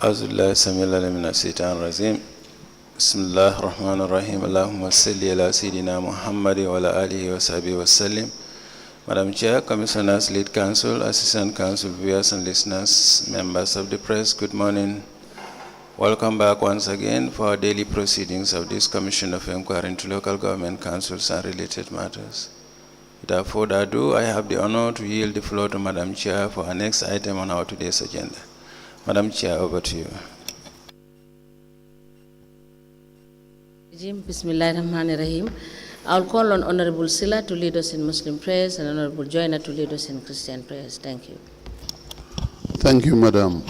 أعوذ بالله السميع العليم من الشيطان الرجيم بسم الله الرحمن الرحيم اللهم صل على سيدنا محمد وعلى آله وصحبه وسلم. Madam Chair, Commissioners, Lead Counsel, Assistant Counsel, viewers and listeners, members of the press, good morning. Welcome back once again for our daily proceedings of this Commission of Inquiry into Local Government Councils and related matters. Without further ado, I have the honor to yield the floor to Madam Chair for our next item on our today's agenda. Madam Chair, over to you. Bismillahirrahmanirrahim. I'll call on Honorable Sila to lead us in Muslim prayers and Honorable Joyner to lead us in Christian prayers. Thank you. Thank you, Madam.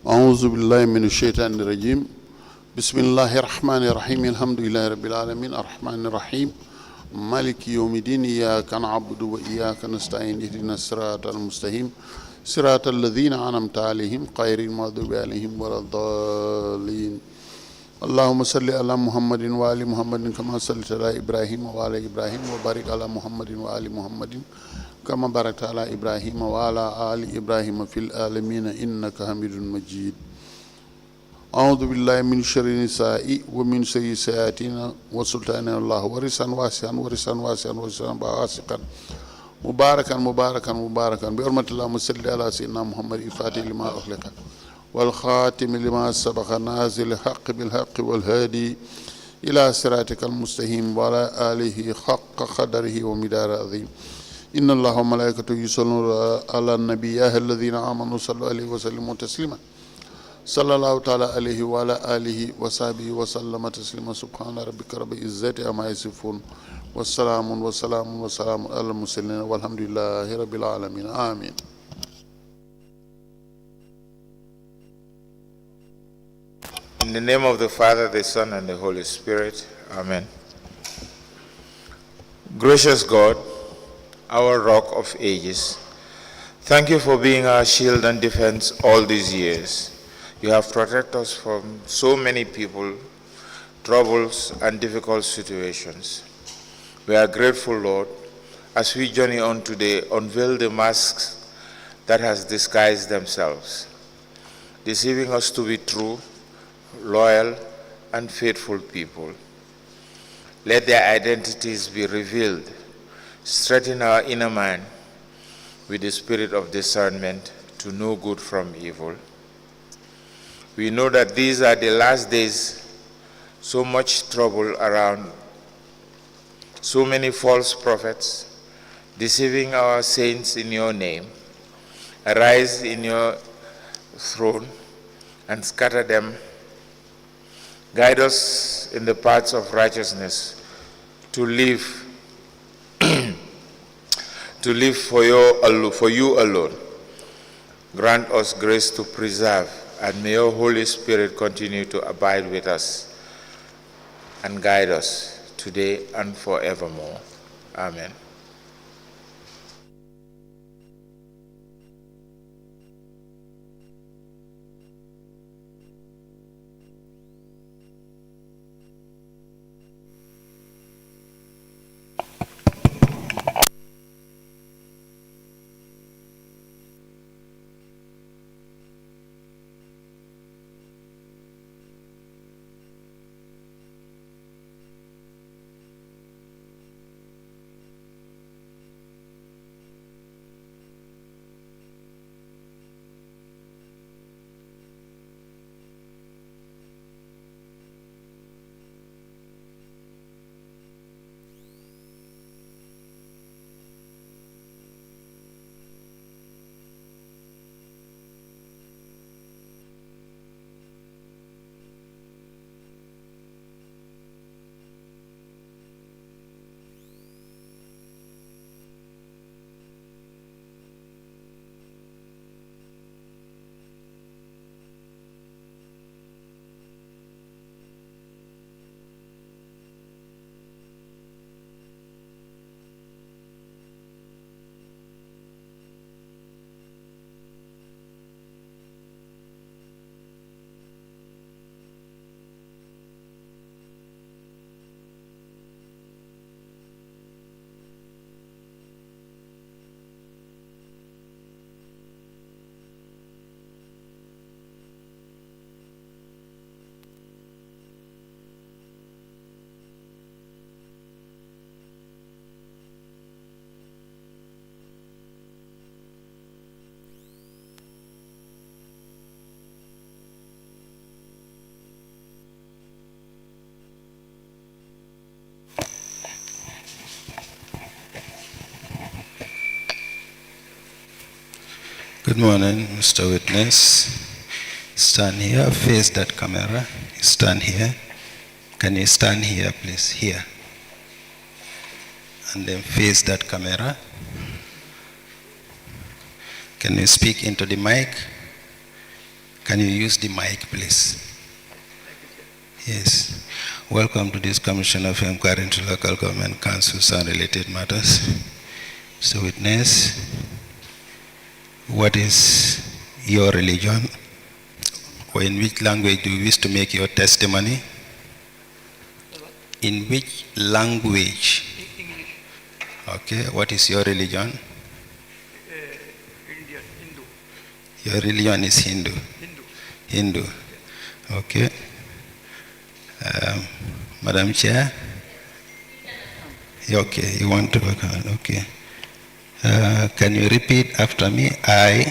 أعوذ بالله من الشيطان الرجيم. بسم الله الرحمن الرحيم. الحمد لله رب العالمين الرحمن الرحيم. مالك يوم الدين إياك نعبد وإياك نستعين اهدنا الصراط المستقيم صراط الذين أنعمت عليهم غير المغضوب عليهم ولا الضالين. اللهم صل على محمد وآل محمد كما صليت على إبراهيم وعلى إبراهيم وبارك على محمد وآل محمد كما باركت على إبراهيم وعلى آل إبراهيم في العالمين إنك حميد مجيد. أعوذ بالله من شر النساء ومن شر الشياطين وسلطان الله ورسان واسعا ورسان واسعا ورسان واسعا مباركا مباركا مباركا بحرمة اللهم صل على سيدنا محمد الفاتح لما أغلق والخاتم لما سبق نازل الحق بالحق والهادي إلى صراطك المستقيم وعلى آله حق قدره ومقداره عظيم. إن الله وملائكته يصلون على النبي يا أيها الذين آمنوا صلوا عليه وسلموا تسليما صلى الله تعالى عليه وعلى آله وصحبه وسلم تسليما. سبحان ربك رب العزة عما يصفون والسلام والسلام والسلام على المرسلين والحمد لله رب العالمين آمين. In the name of the Father, the Son, and the Holy Spirit. Amen. Gracious God, our rock of ages, thank you for being our shield and defense all these years. You have protected us from so many people, troubles, and difficult situations. We are grateful, Lord, as we journey on today, unveil the masks that has disguised themselves, deceiving us to be true, loyal, and faithful people. Let their identities be revealed. Strengthen our inner man with the spirit of discernment to know good from evil. We know that these are the last days, so much trouble around, so many false prophets deceiving our saints in your name. Arise in your throne and scatter them. Guide us in the paths of righteousness to live for you alone. Grant us grace to preserve, and may your Holy Spirit continue to abide with us and guide us today and forevermore. Amen. Good morning, Mr. Witness. Stand here, face that camera. Stand here. Can you stand here, please? Here. And then face that camera. Can you speak into the mic? Can you use the mic, please? Yes. Welcome to this Commission of Inquiry into Local Government Councils and Related Matters. So, witness, what is your religion? Or in which language do you wish to make your testimony? In which language? English. Okay, what is your religion? Indian, Hindu. Your religion is Hindu. Hindu. Hindu. Okay. Madam Chair? Okay, you want to work on it? Okay. Can you repeat after me? I,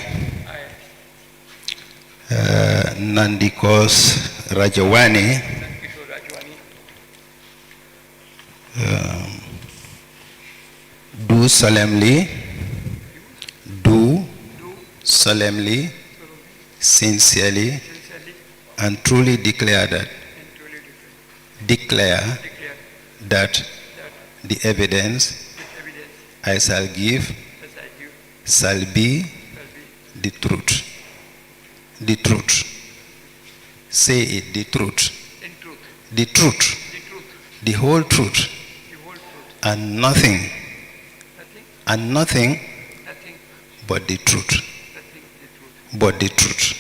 Nandikos Rajuani, do solemnly, sincerely, and truly declare that the evidence I shall give shall be the truth. The truth. Say it, the truth. The truth. The whole truth. And nothing but the truth. But the truth.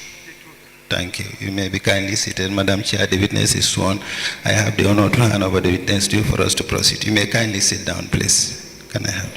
Thank you. You may be kindly seated. Madam Chair, the witness is sworn. I have the honor to hand over the witness to you for us to proceed. You may kindly sit down, please. Can I have?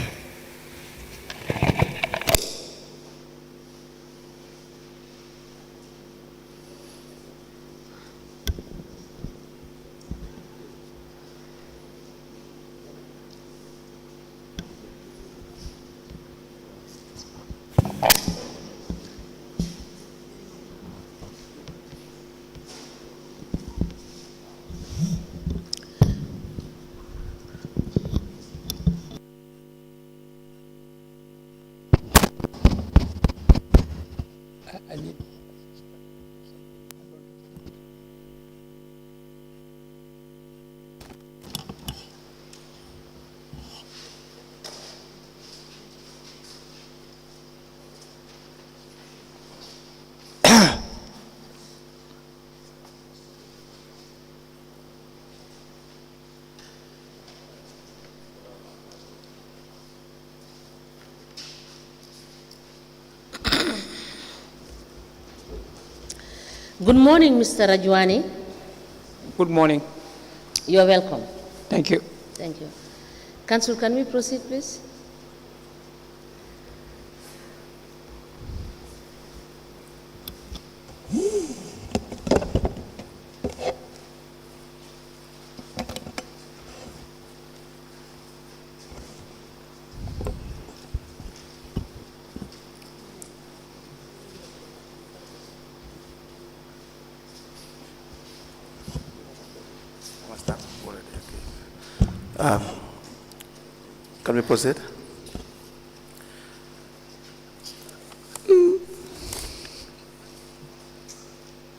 Good morning, Mr. Rajuani. Good morning. You are welcome. Thank you. Thank you. Council, can we proceed, please? Can we proceed?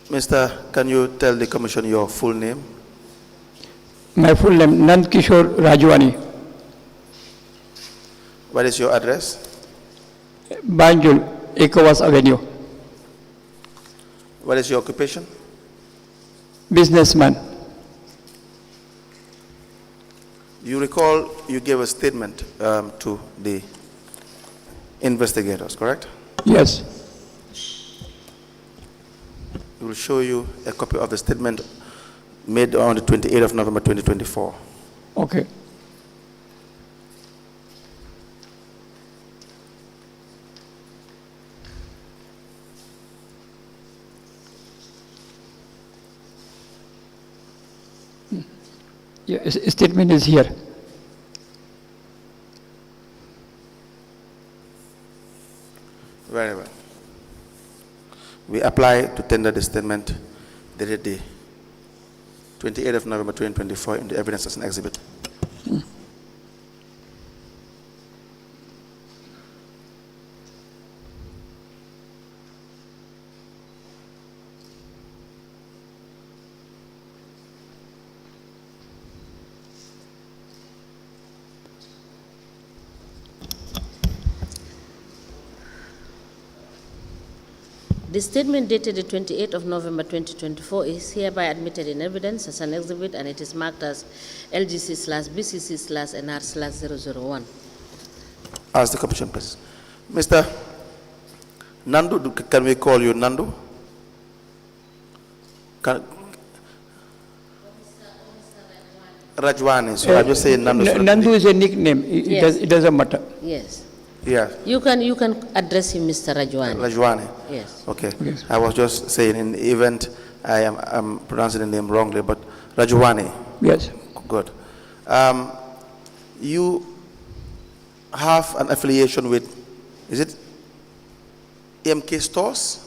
Mister, can you tell the commission your full name? My full name, Nand Kishore Rajuani. What is your address? Banjul, ECOWAS Avenue. What is your occupation? Businessman. You recall you gave a statement to the investigators, correct? Yes. We will show you a copy of the statement made on the 28th of November 2024. Okay. Yeah, statement is here. Very well. We apply to tender the statement dated the 28th of November 2024 in the evidence as an exhibit. The statement dated the 28th of November 2024 is hereby admitted in evidence as an exhibit, and it is marked as LGC/BCC/NR/001. Ask the commission, please. Mr. Nandu, can we call you Nandu? Rajuani. So I just say Nandu. Nandu is a nickname. Yes. It doesn't matter. Yes. Yeah. You can address him Mr. Rajuani. Rajuani. Yes. Okay. Yes. I was just saying in the event I'm pronouncing the name wrongly, but Rajuani. Yes. Good. You have an affiliation with, is it MK Stores?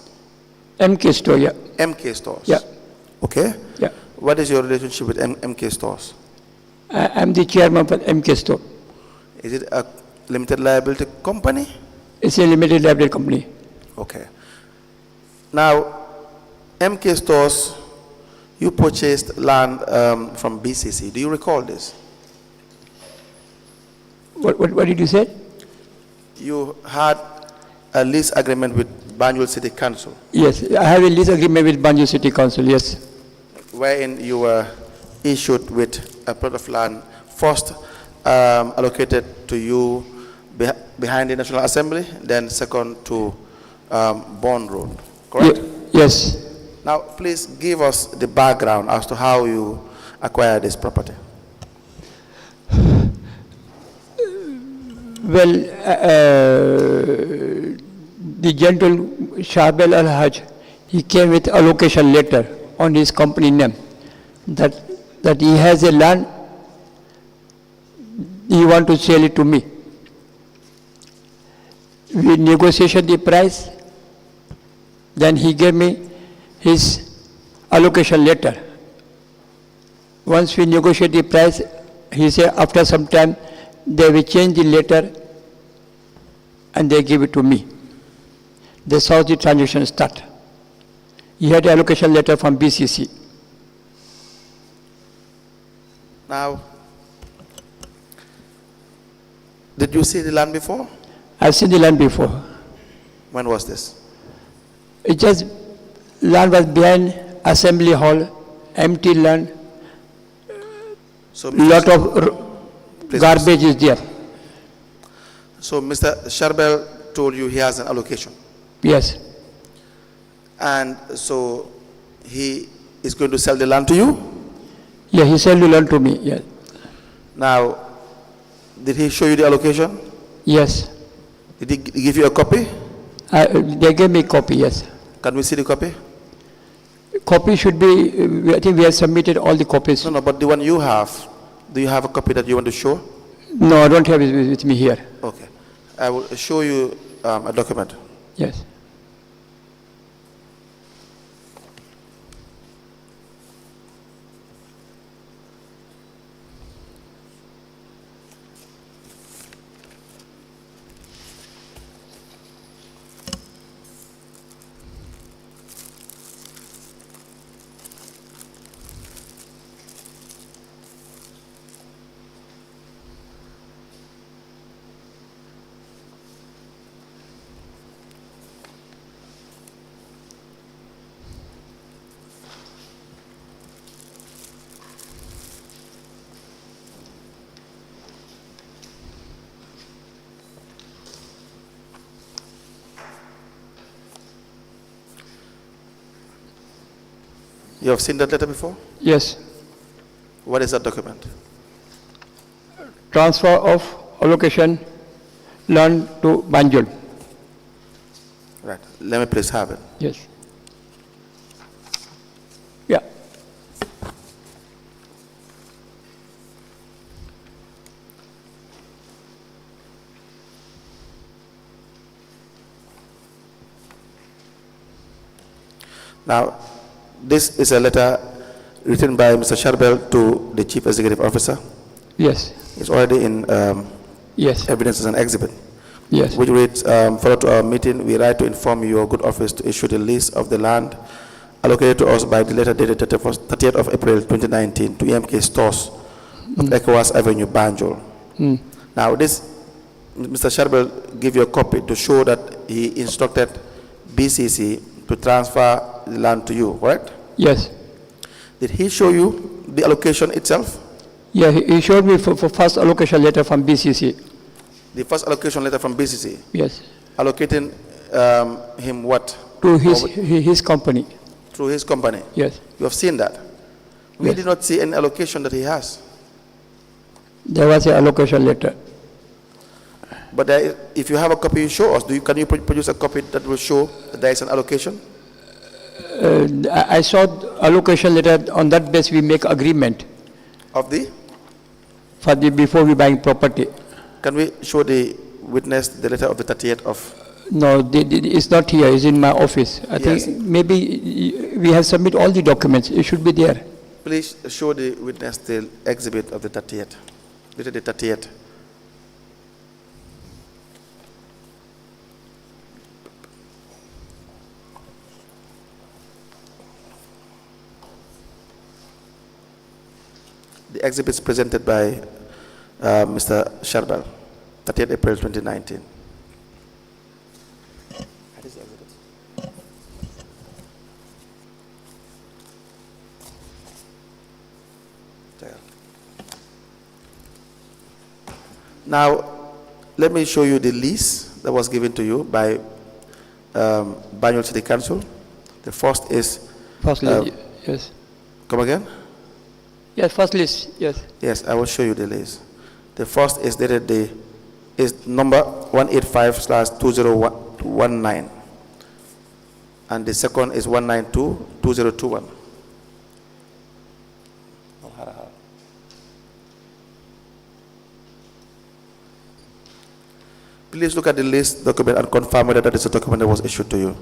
MK Store, yeah. MK Stores. Yeah. Okay. Yeah. What is your relationship with MK Stores? I'm the chairman for MK Store. Is it a limited liability company? It's a limited liability company. Okay. Now, MK Stores, you purchased land from BCC. Do you recall this? What did you say? You had a lease agreement with Banjul City Council, Yes, I have a lease agreement with Banjul City Council, yes. wherein you were issued with a plot of land first allocated to you behind the National Assembly, then second to Bond Road, correct? Yes. Now, please give us the background as to how you acquired this property. Well, the General Sharbel Al-Haj, he came with allocation letter on his company name that he has a land, he want to sell it to me. We negotiated the price, then he gave me his allocation letter. Once we negotiate the price, he said after some time they will change the letter and they give it to me. That's how the transaction start. He had an allocation letter from BCC. Now, did you see the land before? I've seen the land before. When was this? It just, land was behind Assembly Hall, empty land, So, lot of garbage is there. So, Mr. Sharbel told you he has an allocation. Yes. And so, he is going to sell the land to you? Yeah, he sold the land to me, yes. Now, did he show you the allocation? Yes. Did he give you a copy? They gave me a copy, yes. Can we see the copy? Copy should be, I think we have submitted all the copies. No, but the one you have, do you have a copy that you want to show? No, I don't have it with me here. Okay. I will show you a document. Yes. You have seen that letter before? Yes. What is that document? Transfer of allocation land to Banjul. Right. Let me please have it. Yes. Yeah. Now, this is a letter written by Mr. Sharbel to the Chief Executive Officer. Yes. It's already in Yes. evidence as an exhibit. Yes. Which reads, follow to our meeting, we write to inform your good office to issue the list of the land allocated to us by the letter dated 30th of April 2019 to EMK Stores of ECOWAS Avenue, Banjul. Now, this, Mr. Sharbel gave you a copy to show that he instructed BCC to transfer the land to you, correct? Yes. Did he show you the allocation itself? Yeah, he showed me for first allocation letter from BCC. The first allocation letter from BCC? Yes. Allocating him what? To his company. Through his company? Yes. You have seen that? We Yes. did not see any allocation that he has. There was an allocation letter. But if you have a copy, you show us. Can you produce a copy that will show that there is an allocation? I saw allocation letter. On that base, we make agreement Of the? before we buying property. Can we show the witness the letter of the 30th of? No, it's not here. It's in my office. I Yes. think maybe we have submit all the documents. It should be there. Please show the witness the exhibit of the 30th. Dated the 30th. The exhibits presented by Mr. Sharbal, 30th April 2019. Now, let me show you the lease that was given to you by Banjul City Council. The first is, First list, yes. come again? Yes, first list, yes. Yes, I will show you the lease. The first is dated is number 185/2019. And the second is 192/2021. Please look at the list document and confirm whether that is a document that was issued to you.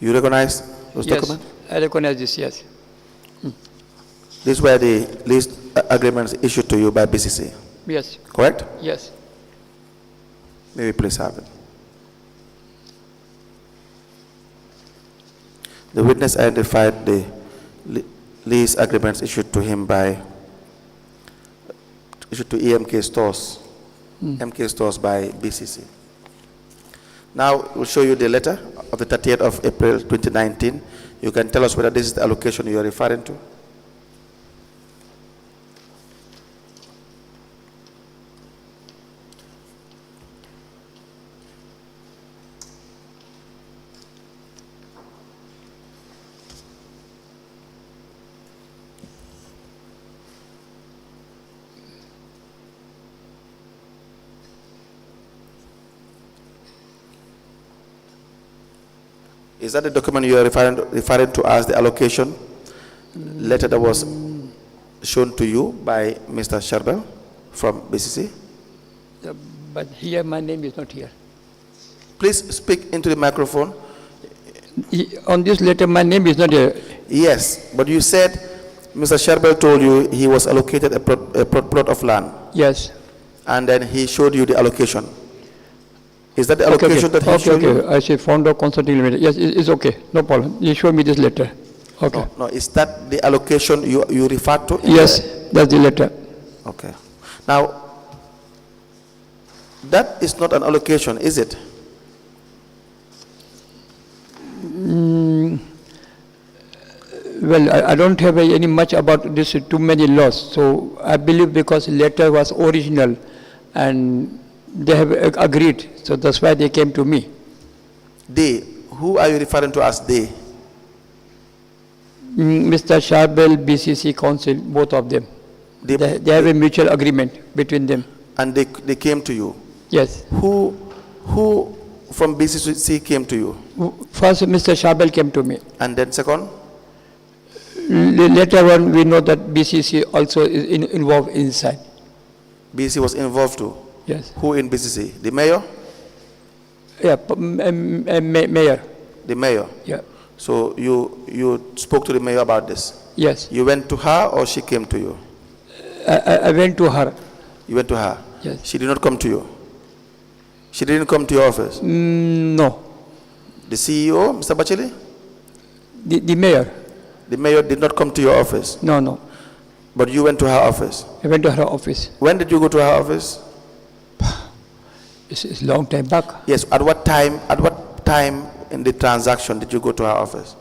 You recognize those Yes, documents? I recognize this, yes. These were the lease agreements issued to you by BCC, Yes, correct? yes. May we please have it. The witness identified the lease agreements issued to him issued to EMK stores, MK stores by BCC. Now we'll show you the letter of the 30th of April 2019. You can tell us whether this is the allocation you are referring to. Is that the document you are referring to as the allocation letter that was shown to you by Mr. Sharbel from BCC? But here my name is not here. Please speak into the microphone. On this letter, my name is not here. Yes, but you said Mr. Sharbel told you he was allocated a plot of land. Yes. And then he showed you the allocation. Is that the allocation that he showed you? I say founder consulting limited. Yes, it's okay. No problem. You show me this letter. Okay. No, is that the allocation you referred to? Yes, that's the letter. Okay. Now, that is not an allocation, is it? Well, I don't have any much about this, too many laws. So I believe because letter was original and they have agreed. So that's why they came to me. They, who are you referring to as they? Mr. Sharbel, BCC Council, both of them. They have a mutual agreement between them. And they came to you? Yes. Who from BCC came to you? First, Mr. Sharbel came to me. And then second? Later on, we know that BCC also is involved inside. BCC was involved too. Yes. Who in BCC? The mayor? Yeah, mayor. The mayor. Yeah. So you spoke to the mayor about this? Yes. You went to her or she came to you? I went to her. You went to her? Yes. She did not come to you? She didn't come to your office? No. The CEO, Mr. Bacheli? The mayor. The mayor did not come to your office? No. But you went to her office? I went to her office. When did you go to her office? It's a long time back. Yes. At what time in the transaction did you go to her office?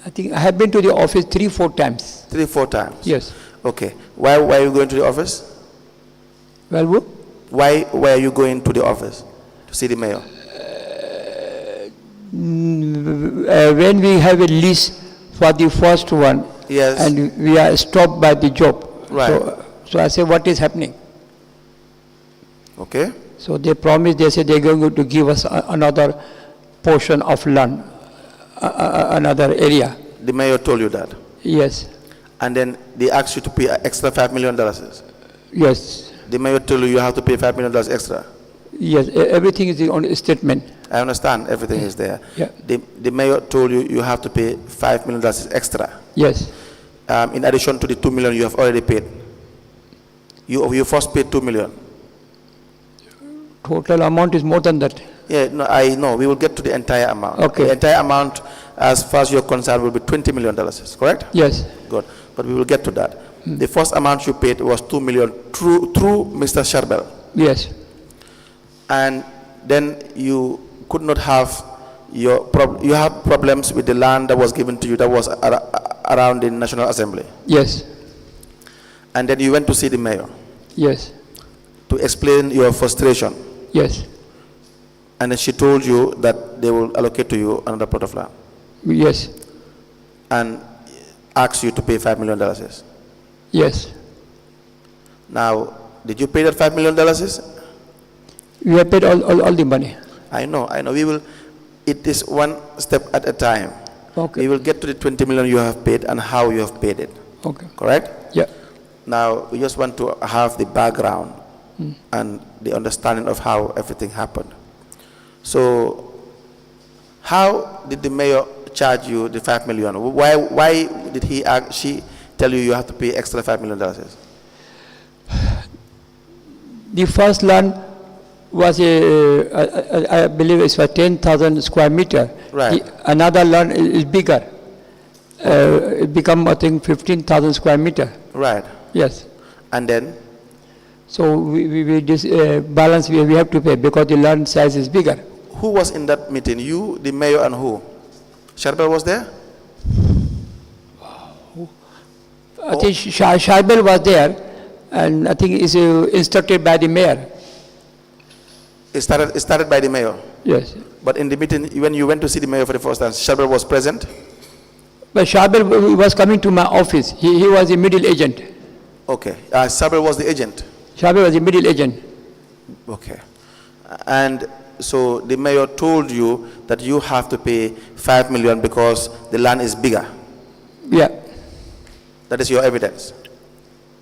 I think I have been to the office 3-4 times. 3-4 times? Yes. Okay. Why were you going to the office? Well, Why were you going to the office to see the mayor? when we have a lease for the first one, Yes. and we are stopped by the job. Right. So I say, what is happening? Okay. So they promised, they said they're going to give us another portion of land, another area. The mayor told you that? Yes. And then they asked you to pay extra $5 million. Yes. The mayor told you you have to pay $5 million extra. Yes. Everything is on a statement. I understand everything is there. Yeah. The mayor told you you have to pay $5 million extra. Yes. In addition to the $2 million you have already paid. You first paid $2 million. Total amount is more than that. Yeah, no, I know. We will get to the entire amount. Okay. The entire amount, as far as you're concerned, will be $20 million. Correct? Yes. Good. But we will get to that. The first amount you paid was $2 million through Mr. Sharbel. Yes. And then you could not have you have problems with the land that was given to you that was around the National Assembly. Yes. And then you went to see the mayor Yes. to explain your frustration. Yes. And then she told you that they will allocate to you another plot of land Yes. and asked you to pay $5 million. Yes. Now, did you pay that $5 million? We have paid all the money. I know. It is one step at a time. Okay. We will get to the $20 million you have paid and how you have paid it. Okay. Correct? Yeah. Now, we just want to have the background and the understanding of how everything happened. So, how did the mayor charge you the $5 million? Why did she tell you have to pay extra $5 million? The first land was I believe it's for 10,000 square meter. Right. Another land is bigger. It become, I think, 15,000 square meter. Right. Yes. And then? So we balance we have to pay because the land size is bigger. Who was in that meeting? You, the mayor, and who? Sharbel was there? I think Sharbel was there, and I think it's instructed by the mayor. It started by the mayor? Yes. But in the meeting, when you went to see the mayor for the first time, Sharbel was present? But Sharbel was coming to my office. He was the middle agent. Okay. Sharbel was the agent? Sharbel was the middle agent. Okay. And so the mayor told you that you have to pay $5 million because the land is bigger? Yeah. That is your evidence?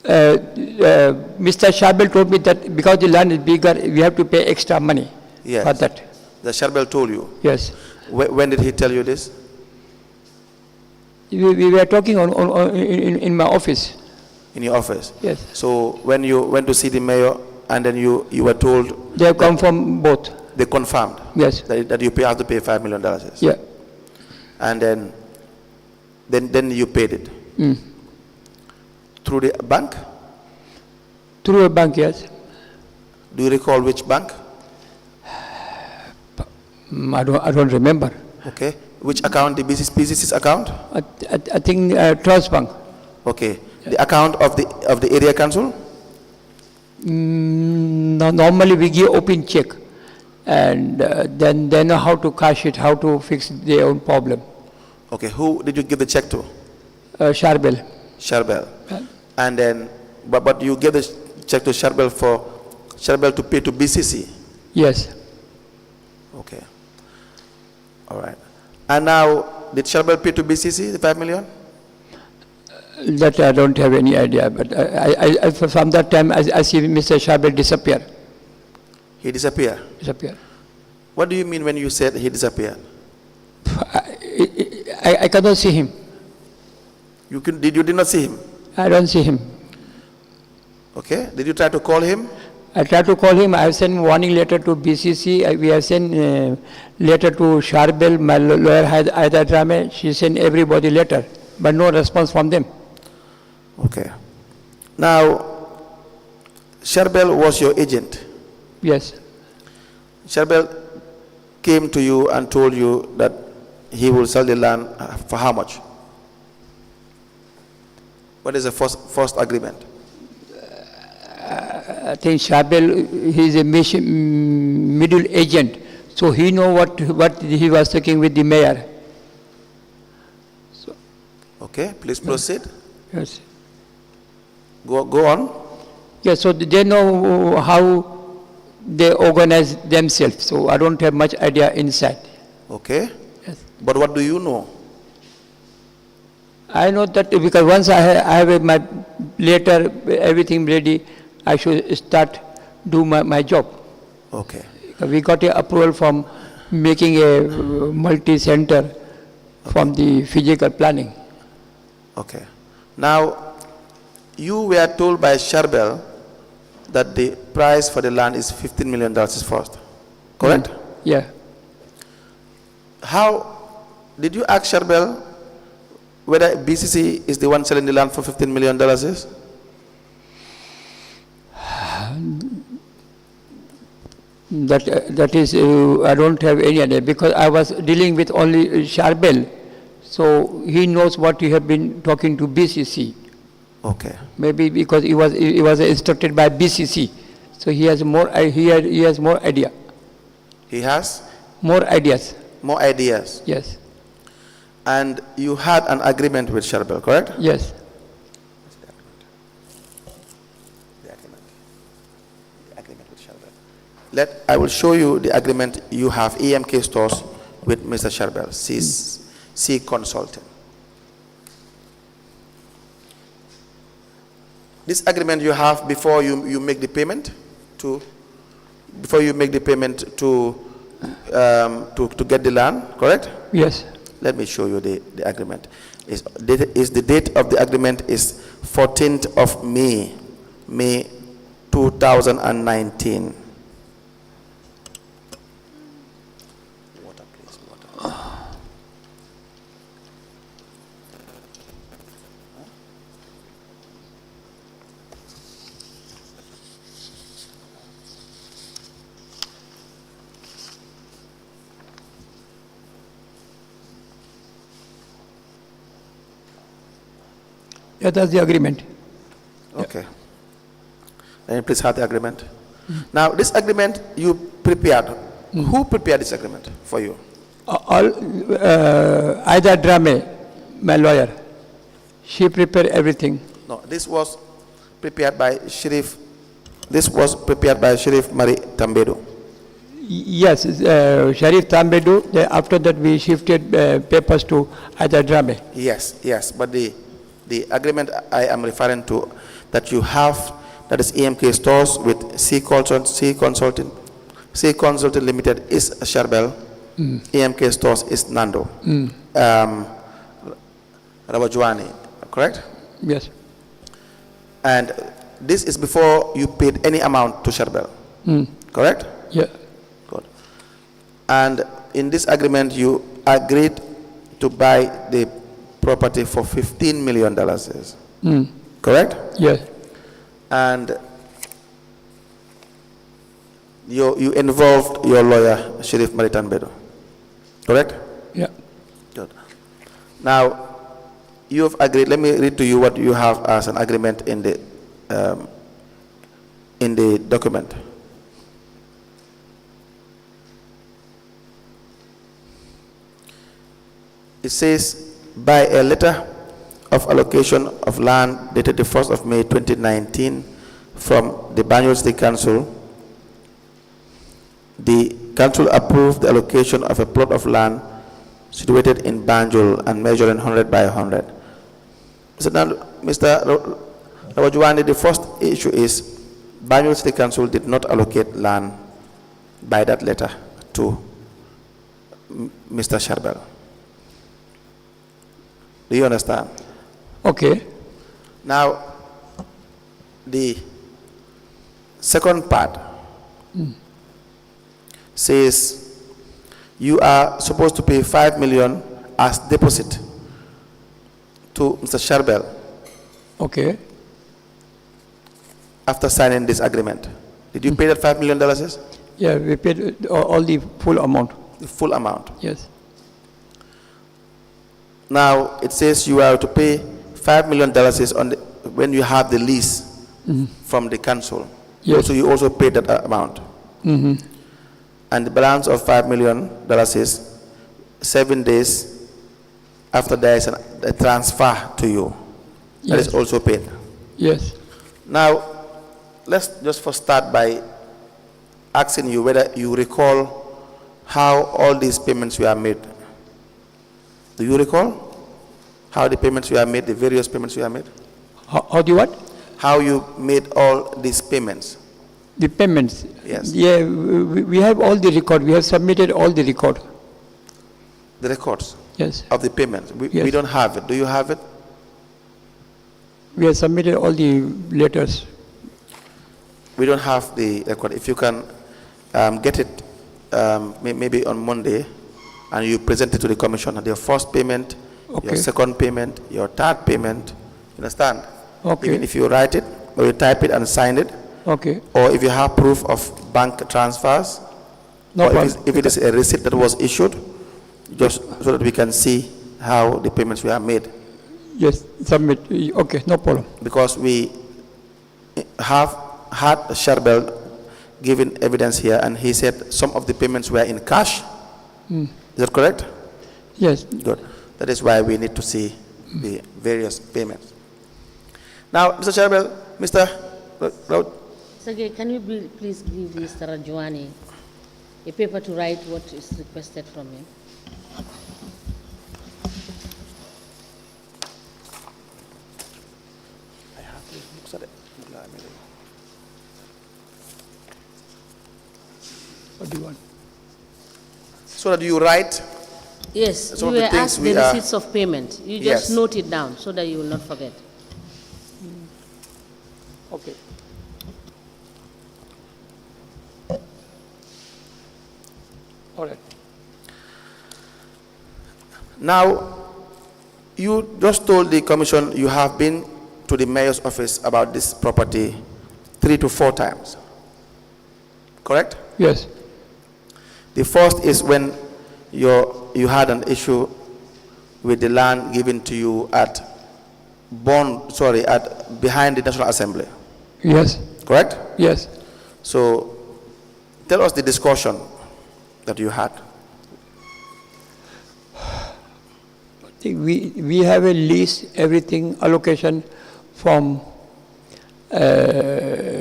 Mr. Sharbel told me that because the land is bigger, we have to pay extra money for that. The Sharbel told you? Yes. When did he tell you this? We were talking in my office. In your office? Yes. So when you went to see the mayor and then you were told? They have confirmed both. They confirmed? Yes. That you have to pay $5 million? Yeah. And then you paid it? Through the bank? Through a bank, yes. Do you recall which bank? I don't remember. Okay. Which account? The BCC's account? I think Trust Bank. Okay. The account of the area council? No, normally we give open check, and then they know how to cash it, how to fix their own problem. Okay. Who did you give the check to? Sharbel. Sharbel. And then, but you gave the check to Sharbel for Sharbel to pay to BCC? Yes. Okay. All right. And now, did Sharbel pay to BCC the $5 million? That I don't have any idea, but from that time I see Mr. Shabel disappear. He disappeared. What do you mean when you said he disappeared? I cannot see him. You did not see him? I don't see him. Okay. Did you try to call him? I tried to call him. I have sent warning letter to BCC. We have sent letter to Sharbel, my lawyer Aida Drame. She sent everybody letter, but no response from them. Okay. Now, Sharbel was your agent. Yes. Sharbel came to you and told you that he will sell the land for how much? What is the first agreement? I think Shabel, he is a middle agent, so he know what he was talking with the mayor. So, okay, please proceed. yes. Go on. Yes, so they know how they organize themselves, so I don't have much idea inside. Okay. Yes. But what do you know? I know that because once I have my letter, everything ready, I should start do my job. Okay. We got a approval from making a multi-center from the physical planning. Okay. Now, you were told by Sharbel that the price for the land is $15 million first, correct? Yeah. How did you ask Sharbel whether BCC is the one selling the land for $15 million? That is, I don't have any idea because I was dealing with only Sharbel, so he knows what you have been talking to BCC. Okay. Maybe because he was instructed by BCC, so he has more. He has more idea. He has more ideas. More ideas. Yes. And you had an agreement with Sharbel, correct? Yes. The agreement with Sharbel. I will show you the agreement you have EMK stores with Mr. Sharbel, C consultant. This agreement you have before you make the payment to get the land, correct? Yes. Let me show you the agreement. The date of the agreement is 14th of May 2019. Water, please, water. Yeah, that's the agreement. Okay. Then please have the agreement. Now, this agreement you prepared. Who prepared this agreement for you? Aida Drame, my lawyer. She prepared everything. No, this was prepared by Sheriff. This was prepared by Sheriff Mari Tambedu. Yes, Sharif Tambedu. After that, we shifted papers to Aida Drame. Yes, but the agreement I am referring to that you have, that is EMK stores with C Consulting Limited is Sharbel, EMK stores is Nando, Rajuani, correct? Yes. And this is before you paid any amount to Sharbel, correct? Yeah. Good. And in this agreement you agreed to buy the property for $15 million, correct? Yes. And you involved your lawyer, Sheriff Maritan Bedo, correct? Yeah. Good. Now, you have agreed. Let me read to you what you have as an agreement in the document. It says, by a letter of allocation of land dated the 1st of May 2019 from the Banjul State Council, the council approved the allocation of a plot of land situated in Banjul and measuring 100 by 100 So now, Mr. Rajuani, the first issue is Banjul City Council did not allocate land by that letter to Mr. Sharbel. Do you understand? Okay. Now, the second part says you are supposed to pay 5 million as deposit to Mr. Sharbel Okay. after signing this agreement. Did you pay that $5 million? Yeah, we paid all the full amount. The full amount. Yes. Now it says you are to pay $5 million on the, when you have the lease from the council. Yes. So you also paid that amount. And the balance of $5 million is 7 days after there is a transfer to you. That Yes. is also paid. Yes. Now, let's just first start by asking you whether you recall how all these payments were made. Do you recall how the payments were made, the various payments were made? How do you what? How you made all these payments? The payments. Yes. Yeah, we have all the record. We have submitted all the record. The records Yes. of the payments. We Yes. don't have it. Do you have it? We have submitted all the letters. We don't have the record. If you can get it maybe on Monday, and you present it to the commission, your first payment, your Okay. second payment, your third payment, you understand? Okay. Even if you write it, or you type it and sign it, Okay. or if you have proof of bank transfers, No or problem. if it is a receipt that was issued, just so that we can see how the payments were made. Yes, submit. Okay, no problem. Because we have had Sharbel giving evidence here, and he said some of the payments were in cash. Is that correct? Yes. Good. That is why we need to see the various payments. Now, Mr. Sharbel, Mr. Raut, Sergey, can you please give Mr. Rajuani a paper to write what is requested from him? What do you want? so that you write. Yes, Some you of the were things asked we the are- receipts of payment. You Yes. just note it down so that you will not forget. Okay. All right. Now, you just told the commission you have been to the mayor's office about this property 3 to 4 times. Correct? Yes. The first is when you had an issue with the land given to you at behind the National Assembly. Yes. Correct? Yes. So tell us the discussion that you had. We have a lease, everything, allocation from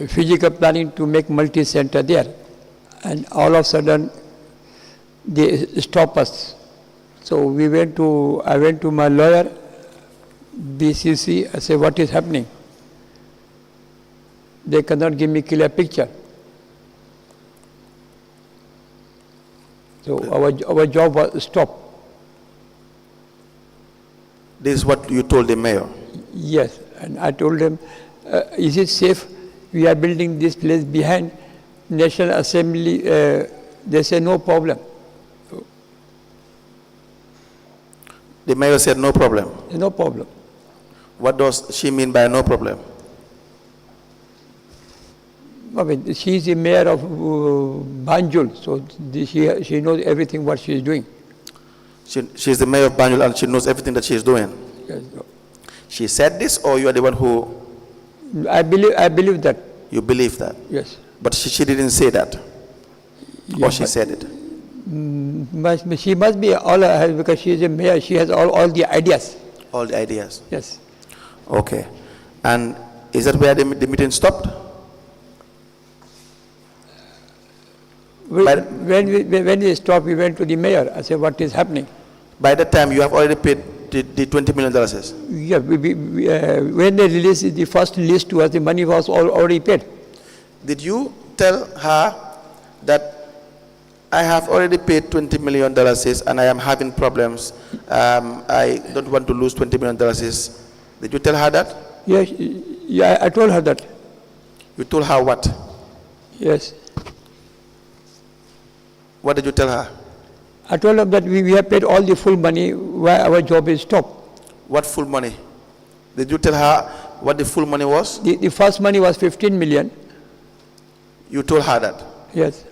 physical planning to make multi-center there. And all of a sudden, they stop us. So I went to my lawyer, BCC, I said, what is happening? They cannot give me clear picture. So our job was stopped. This is what you told the mayor. Yes, and I told them, is it safe? We are building this place behind National Assembly. They say no problem. The mayor said no problem. No problem. What does she mean by no problem? I mean, she is the mayor of Banjul, so she knows everything what she is doing. She is the mayor of Banjul and she knows everything that she is doing. Yes. She said this, or you are the one who I believe that. you believe that? Yes. But she didn't say that, Yeah, or she but said it. she must be because she is a mayor. She has all the ideas. All the ideas. Yes. Okay. And is that where the meeting stopped? When we stopped, we went to the mayor. I said, what is happening? By that time, you have already paid the $20 million? Yeah, when they released the first list to us, the money was already paid. Did you tell her that I have already paid $20 million and I am having problems? I don't want to lose $20 million. Did you tell her that? Yes, yeah, I told her that. You told her what? Yes. What did you tell her? I told her that we have paid all the full money where our job is stopped. What full money? Did you tell her what the full money was? The first money was 15 million. You told her that? Yes.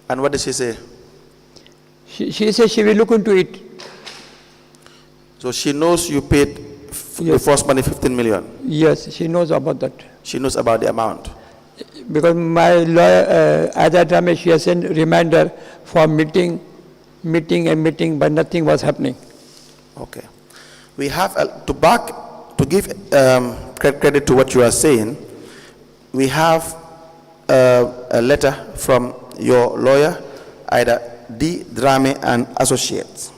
And what did she say? She said she will look into it. So she knows you paid the first money 15 million? Yes, she knows about that. She knows about the amount? Because my lawyer, at that time, she has sent reminder for meeting, but nothing was happening. Okay. We have to give credit to what you are saying. We have a letter from your lawyer, either D. Drame and Associates.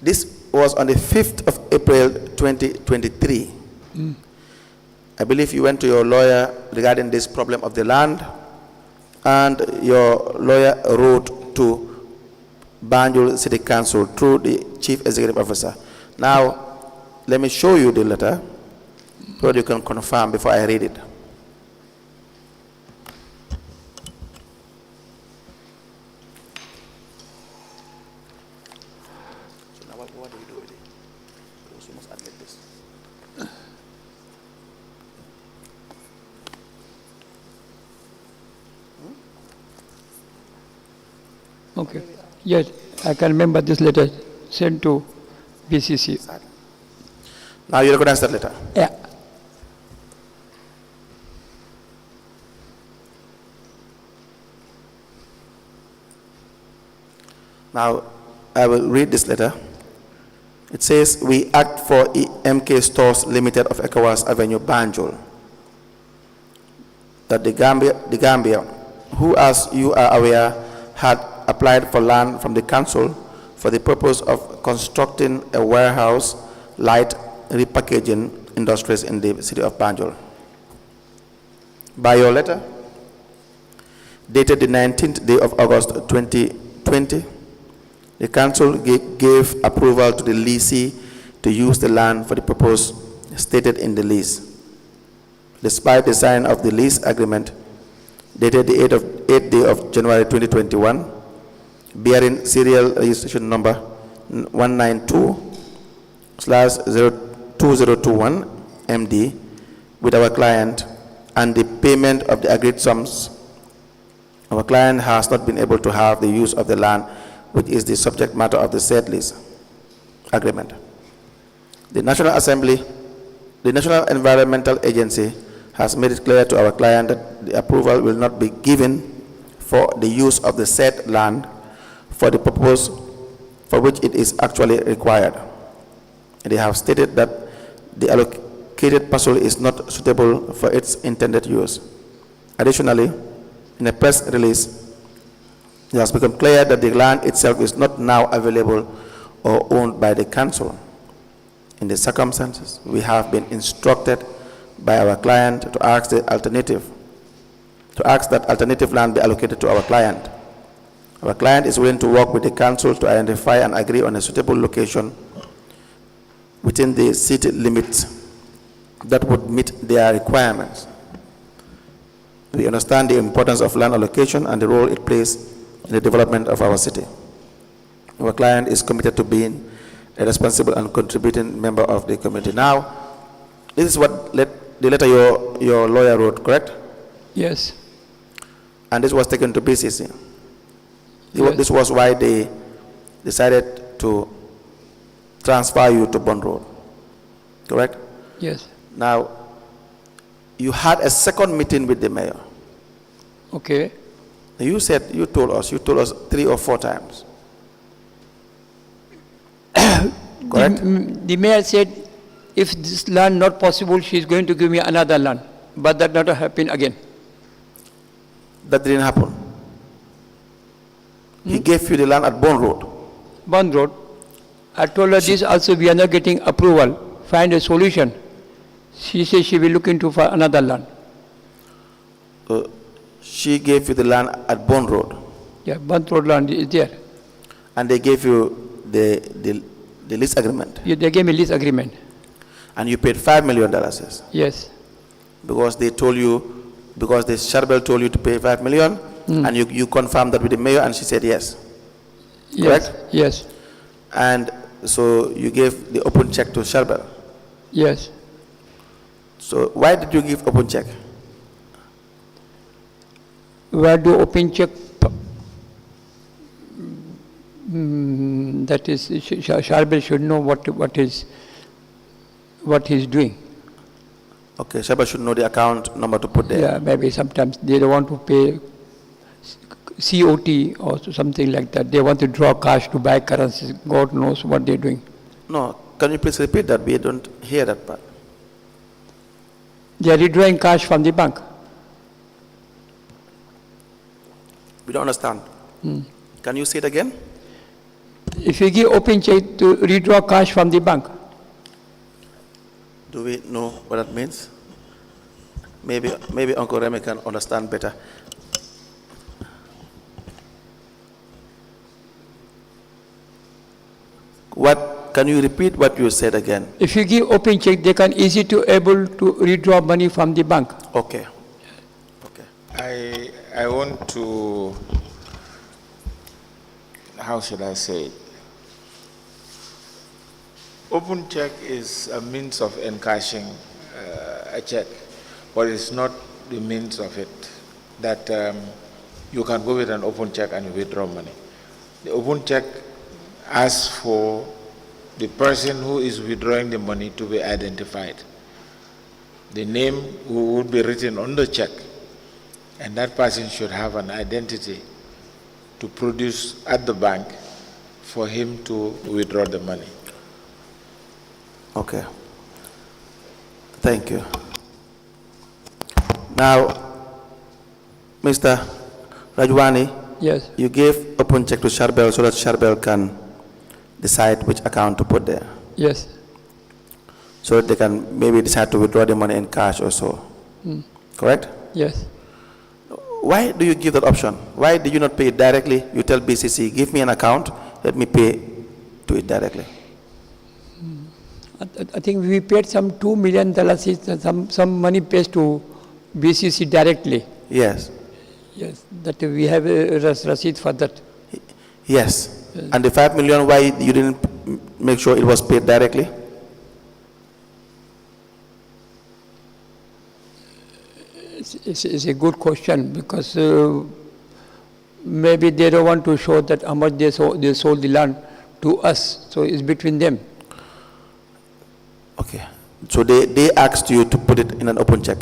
This was on the 5th of April 2023. I believe you went to your lawyer regarding this problem of the land, and your lawyer wrote to Banjul City Council through the Chief Executive Officer. Now, let me show you the letter so you can confirm before I read it. So now what do you do with it? Because you must admit this. Okay. Yes, I can remember this letter sent to BCC. Now you recognize that letter? Yeah. Now, I will read this letter. It says, we act for MK Stores Limited of ECOWAS Avenue, Banjul, that the Gambia, who, as you are aware, had applied for land from the council for the purpose of constructing a warehouse, light repackaging industries in the city of Banjul. By your letter, dated the 19th day of August 2020, the council gave approval to the leasee to use the land for the purpose stated in the lease. Despite the signing of the lease agreement, dated the 8th day of January 2021, bearing serial registration number 192/2021 MD, with our client, and the payment of the agreed sums, our client has not been able to have the use of the land, which is the subject matter of the said lease agreement. The National Assembly, the National Environmental Agency, has made it clear to our client that the approval will not be given for the use of the said land for the purpose for which it is actually required. They have stated that the allocated parcel is not suitable for its intended use. Additionally, in a press release, it has become clear that the land itself is not now available or owned by the council. In the circumstances, we have been instructed by our client to ask that alternative land be allocated to our client. Our client is willing to work with the council to identify and agree on a suitable location within the city limits that would meet their requirements. We understand the importance of land allocation and the role it plays in the development of our city. Our client is committed to being a responsible and contributing member of the community. Now, this is what the letter your lawyer wrote, correct? Yes. And this was taken to BCC. Yes. This was why they decided to transfer you to Bond Road, correct? Yes. Now, you had a second meeting with the mayor. Okay. You told us 3 or 4 times. Correct? The mayor said, if this land not possible, she is going to give me another land. But that not happen again. That didn't happen. He gave you the land at Bond Road. Bond Road. I told her this also we are not getting approval. Find a solution. She says she will look into for another land. She gave you the land at Bond Road, Yeah, Bond Road land is there. and they gave you the lease agreement, Yeah, they gave me lease agreement. and you paid $5 million. Yes. Because they told you, because the Charbel told you to pay $5 million, and you confirmed that with the mayor, and she said yes. Yes. Correct? Yes. And so you gave the open check to Charbel. Yes. So why did you give open check? Where do open check? That is, Charbel should know what he's doing. Okay, Charbel should know the account number to put there. Yeah, maybe sometimes they don't want to pay COT or something like that. They want to draw cash to buy currencies. God knows what they're doing. No, can you please repeat that? We don't hear that part. They are withdrawing cash from the bank. We don't understand. Can you say it again? If you give open check to withdraw cash from the bank, Do we know what that means? Maybe Uncle Remy can understand better. Can you repeat what you said again? if you give open check, they can easy to able to withdraw money from the bank. Okay. Okay. I want to, how should I say it? Open check is a means of encashing a check, but it's not the means of it that you can go with an open check and you withdraw money. The open check asks for the person who is withdrawing the money to be identified. The name would be written on the check, and that person should have an identity to produce at the bank for him to withdraw the money. Okay. Thank you. Now, Mr. Rajuani, Yes. you gave open check to Charbel so that Charbel can decide which account to put there. Yes. So that they can maybe decide to withdraw the money in cash or so. Correct? Yes. Why do you give that option? Why did you not pay it directly? You tell BCC, give me an account, let me pay to it directly. I think we paid some $2 million, some money pays to BCC directly. Yes. Yes, that we have a receipt for that. Yes. And the 5 million, why you didn't make sure it was paid directly? It's a good question because maybe they don't want to show that how much they sold the land to us. So it's between them. Okay. So they asked you to put it in an open check.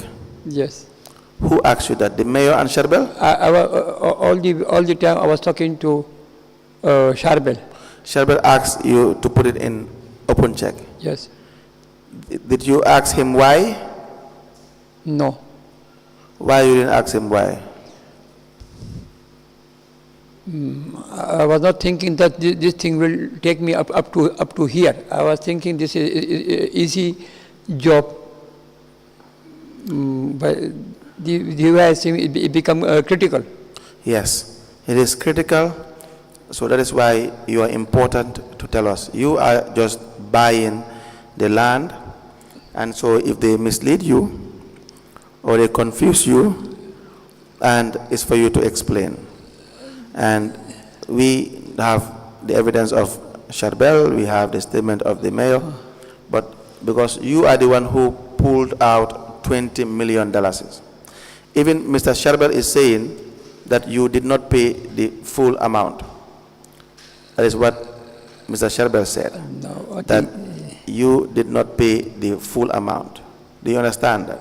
Yes. Who asked you that? The mayor and Charbel? All the time I was talking to Charbel. Charbel asked you to put it in open check. Yes. Did you ask him why? No. Why you didn't ask him why? I was not thinking that this thing will take me up to here. I was thinking this is an easy job. But the way I think it become critical. Yes, it is critical. So that is why you are important to tell us. You are just buying the land, and so if they mislead you or they confuse you, and it's for you to explain. And we have the evidence of Charbel, we have the statement of the mayor, but because you are the one who pulled out $20 million. Even Mr. Charbel is saying that you did not pay the full amount. That is what Mr. Charbel said, No, that you did not pay the full amount. Do you understand that?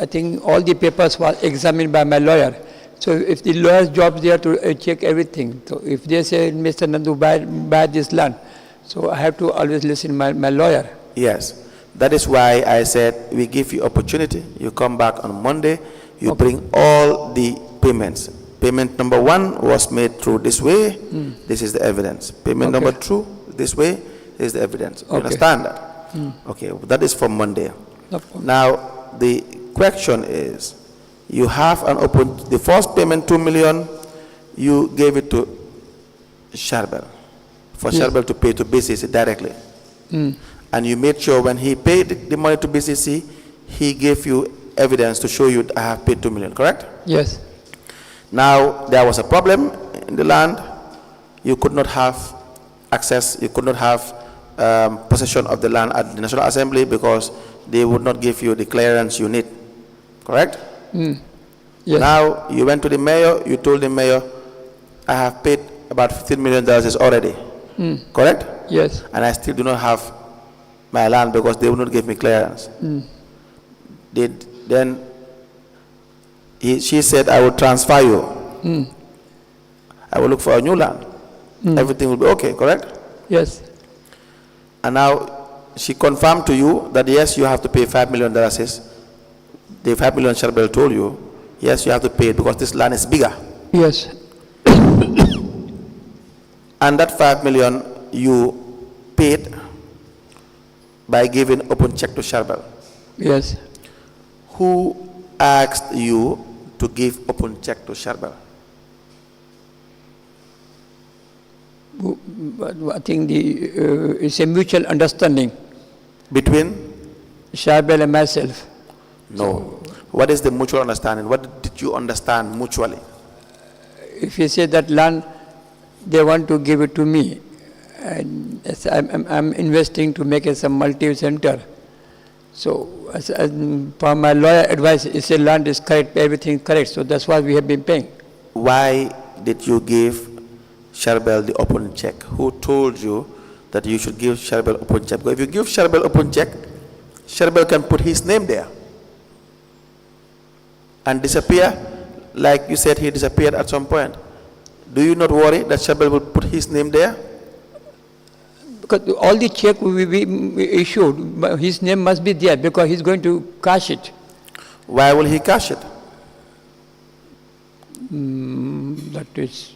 I think all the papers were examined by my lawyer. So if the lawyer's job is there to check everything. So if they say, Mr. Nandu, buy this land, so I have to always listen to my lawyer. Yes. That is why I said we give you opportunity. You come back on Monday, you bring all the payments, Payment number 1 was made through this way. This is the evidence. Payment Okay. number 2, this way, is the evidence. You Okay. understand that? Okay, that is for Monday. No problem. Now, the question is, you have an open, the first payment, 2 million, you gave it to Sharbel, for Yes. Sharbel to pay to BCC directly. And you made sure when he paid the money to BCC, he gave you evidence to show you I have paid 2 million, correct? Yes. Now, there was a problem in the land. You could not have access, you could not have possession of the land at the National Assembly because they would not give you the clearance you need, correct? Yes. Now, you went to the mayor, you told the mayor, I have paid about $15 million already, correct? Yes. And I still do not have my land because they will not give me clearance. Then she said, I will transfer you. I will look for a new land. Everything will be okay, correct? Yes. And now she confirmed to you that yes, you have to pay $5 million. The $5 million Sharbel told you, yes, you have to pay it because this land is bigger. Yes. And that $5 million you paid by giving open check to Sharbel. Yes. Who asked you to give open check to Sharbel? I think it's a mutual understanding Between? Sharbel and myself. No. What is the mutual understanding? What did you understand mutually? If you say that land, they want to give it to me, and as I'm investing to make it some multi-center. So, as for my lawyer advice, he said land is correct, everything correct. So that's what we have been paying. Why did you give Sharbel the open check? Who told you that you should give Sharbel open check? Because if you give Sharbel open check, Sharbel can put his name there and disappear, like you said he disappeared at some point. Do you not worry that Sharbel will put his name there? Because all the check we issued, but his name must be there because he's going to cash it. Why will he cash it? That is,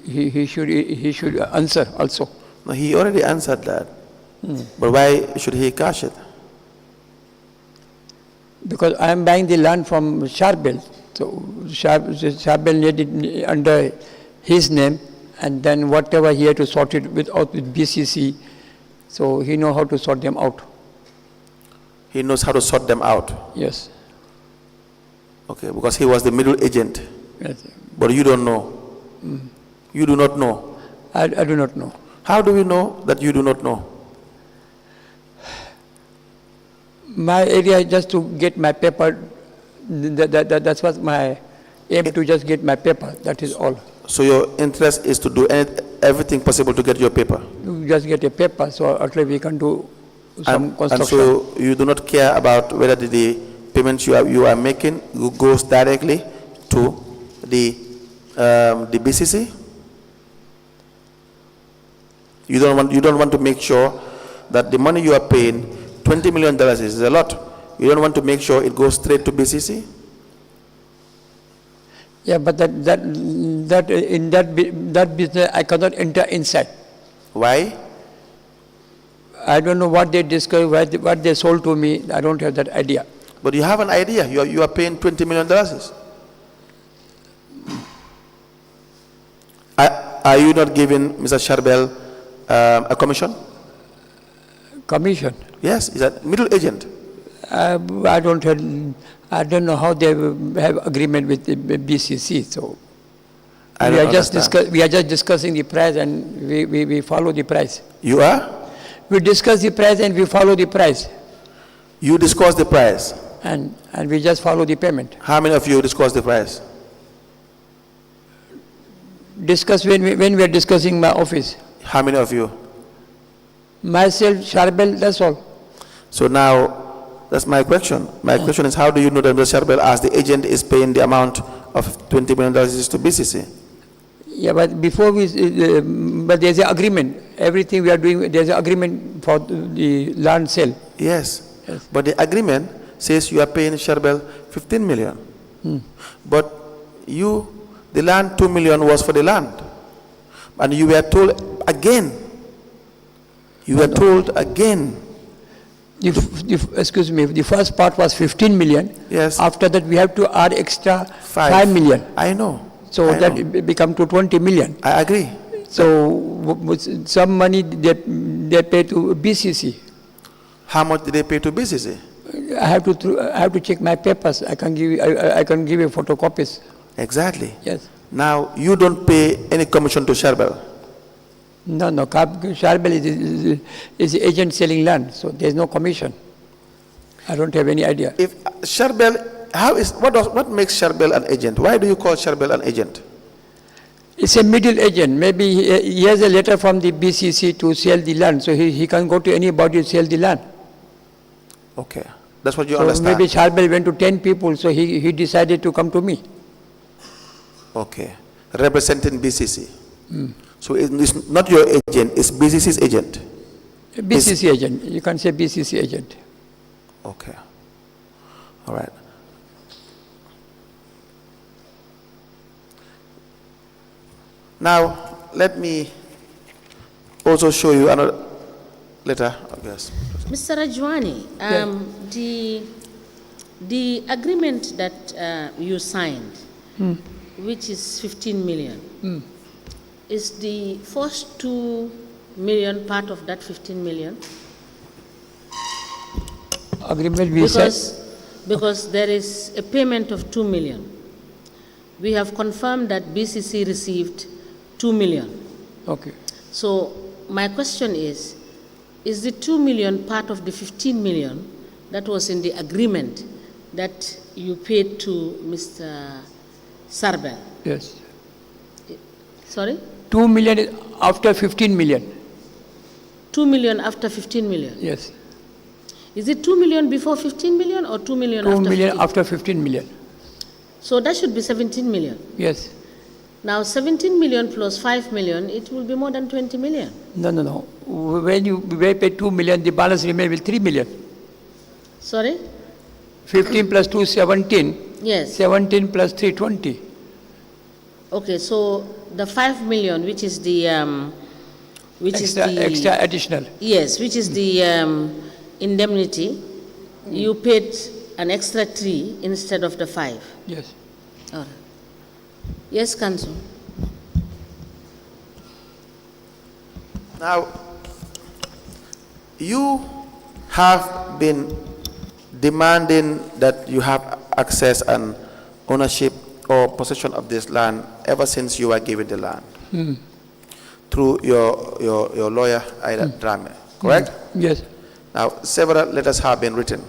he should answer also. No, he already answered that. But why should he cash it? Because I am buying the land from Sharbel. So Sharbel needed it under his name, and then whatever he had to sort it with BCC, so he knows how to sort them out. He knows how to sort them out. Yes. Okay, because he was the middle agent. Yes. But you don't know. You do not know. I do not know. How do we know that you do not know? My area is just to get my paper. That's what my aim, to just get my paper. That is all. So your interest is to do everything possible to get your paper. You just get a paper, so at least we can do some construction. And so you do not care about whether the payments you are making goes directly to the BCC. You don't want to make sure that the money you are paying, $20 million is a lot. You don't want to make sure it goes straight to BCC. Yeah, but that business I cannot enter inside. Why? I don't know what they discussed, what they sold to me. I don't have that idea. But you have an idea. You are paying $20 million. Are you not giving Mr. Sharbel a commission? Commission? Yes, he's a middle agent. I don't know how they have agreement with the BCC. So we are just discussing the price, and we follow the price. You are? We discuss the price and we follow the price. You discuss the price? And we just follow the payment. How many of you discuss the price? Discuss when we are discussing my office. How many of you? Myself, Sharbel, that's all. So now, that's my question. My question is, how do you know that Mr. Sharbel, as the agent, is paying the amount of $20 million to BCC? Yeah, but before but there's an agreement. Everything we are doing, there's an agreement for the land sale. Yes. But the agreement says you are paying Sharbel $15 million. But the land 2 million was for the land. And you were told again. Excuse me, the first part was 15 million. Yes. After that, we have to add extra 5 million. I know. So that become to 20 million. I agree. So some money they pay to BCC. How much did they pay to BCC? I have to check my papers. I can give you photocopies. Exactly. Yes. Now you don't pay any commission to Sharbel. No. Sharbel is the agent selling land, so there is no commission. I don't have any idea. If Sharbel, what makes Sharbel an agent? Why do you call Sharbel an agent? It's a middle agent. Maybe he has a letter from the BCC to sell the land, so he can go to anybody to sell the land. Okay, that's what you so understand. Maybe Sharbel went to 10 people, so he decided to come to me. Okay, representing BCC. So it's not your agent, it's BCC's agent. BCC agent, you can say BCC agent. Okay, all right. Now, let me also show you another letter. Yes. Mr. Rajuani, the agreement that you signed, which is 15 million, is the first 2 million part of that 15 million? Agreement we said? Because there is a payment of 2 million. We have confirmed that BCC received 2 million. Okay. So my question is the 2 million part of the 15 million that was in the agreement that you paid to Mr. Sarbel? Yes. Sorry? 2 million is after 15 million. 2 million after 15 million? Yes. Is it 2 million before 15 million or 2 million after 2 million 15? after 15 million. So that should be 17 million. Yes. Now 17 million plus 5 million, it will be more than 20 million. No. When you pay 2 million, the balance remains with 3 million. Sorry? 15 plus 2, 17. Yes. 17 plus 3, 20. Okay, so the 5 million, which is the extra additional. Yes, which is the indemnity, you paid an extra 3 instead of the 5. Yes. All right. Yes, Council. Now, you have been demanding that you have access and ownership or possession of this land ever since you were given the land through your lawyer, Ida Drame, correct? Yes. Now, several letters have been written,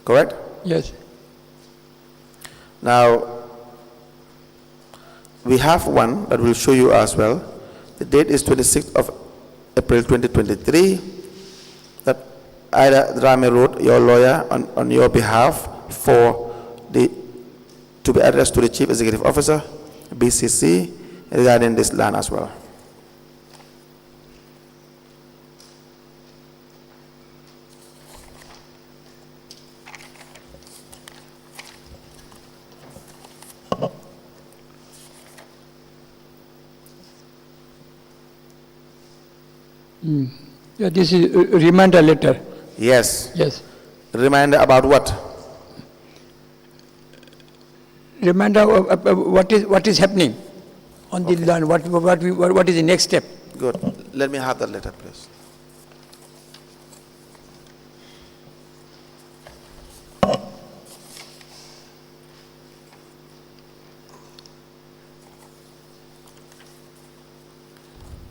correct? Yes. Now, we have one that we'll show you as well. The date is 26th of April 2023. That Ida Drame wrote your lawyer on your behalf to be addressed to the Chief Executive Officer, BCC, regarding this land as well. Yeah, this is a reminder letter. Yes. Yes. Reminder about what? Reminder of what is happening on the land. What is the next step? Good. Let me have that letter, please.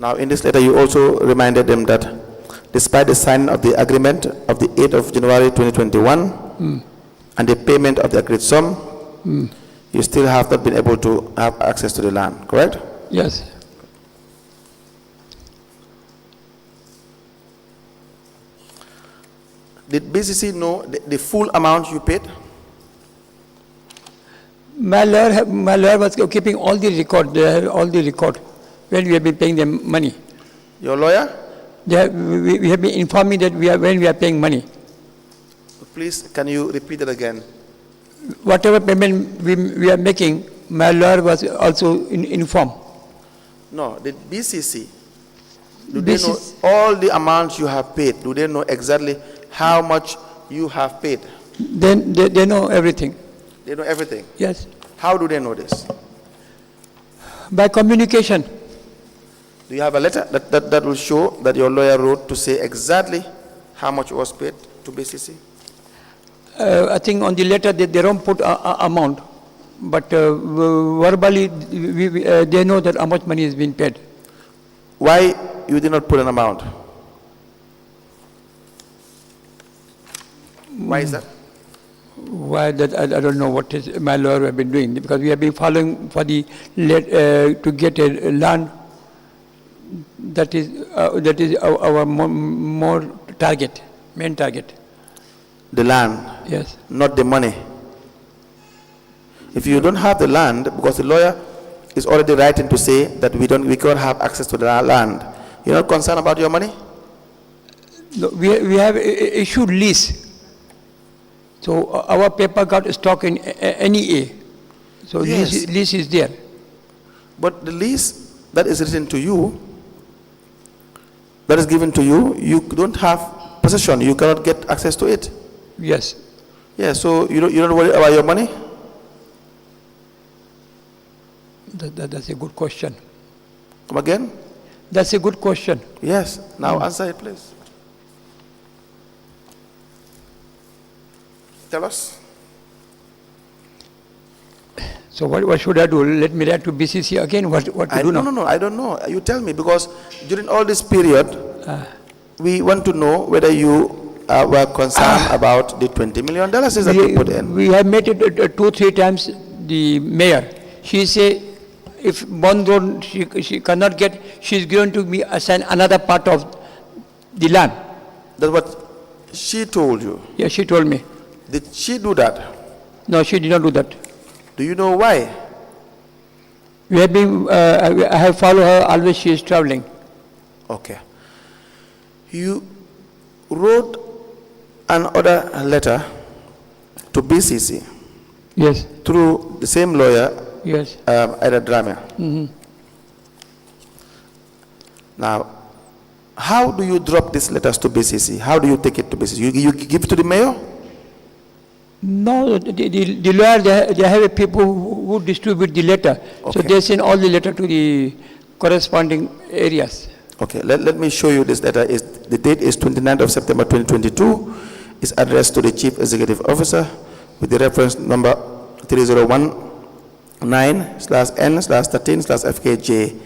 Now, in this letter, you also reminded them that despite the signing of the agreement of the 8th of January 2021 and the payment of the agreed sum, you still have not been able to have access to the land, correct? Yes. Did BCC know the full amount you paid? My lawyer was keeping all the record, when we have been paying them money. Your lawyer? We have been informing that when we are paying money. Please, can you repeat it again? whatever payment we are making, my lawyer was also informed. No, the BCC, do they know all the amounts you have paid? Do they know exactly how much you have paid? Then they know everything. They know everything? Yes. How do they know this? By communication. Do you have a letter that will show that your lawyer wrote to say exactly how much was paid to BCC? I think on the letter they don't put a amount, but verbally they know that how much money is being paid. Why you did not put an amount? Why is that? Why that I don't know what is my lawyer have been doing, because we have been following for the to get a land. That is our more target, main target. The land? Yes. Not the money. If you don't have the land, because the lawyer is already writing to say that we can't have access to the land, you're not concerned about your money? No, we have issued lease. So our paper got stock in NEA. So Yes. lease is there. But the lease that is written to you, that is given to you, you don't have possession. You cannot get access to it. Yes. Yeah, so you don't worry about your money? That's a good question. Come again? That's a good question. Yes. Now answer it, please. Tell us. So what should I do? Let me write to BCC again? What to do now? No, I don't know. You tell me, because during all this period, we want to know whether you were concerned about the $20 million that you put in. We have met it 2-3 times, the mayor. She say if Bond Road she cannot get, she's going to be assigned another part of the land. That's what she told you? Yeah, she told me. Did she do that? No, she did not do that. Do you know why? We have been, I have followed her, always she is traveling. Okay. You wrote another letter to BCC. Yes. Through the same lawyer, Yes. Ida Drama. Now, how do you drop these letters to BCC? How do you take it to BCC? You give it to the mayor? No, the lawyer, they have a people who distribute the letter. Okay. So they send all the letter to the corresponding areas. Okay, let me show you this letter. The date is 29th of September 2022. It's addressed to the Chief Executive Officer with the reference number 3019/N/13/FKJ.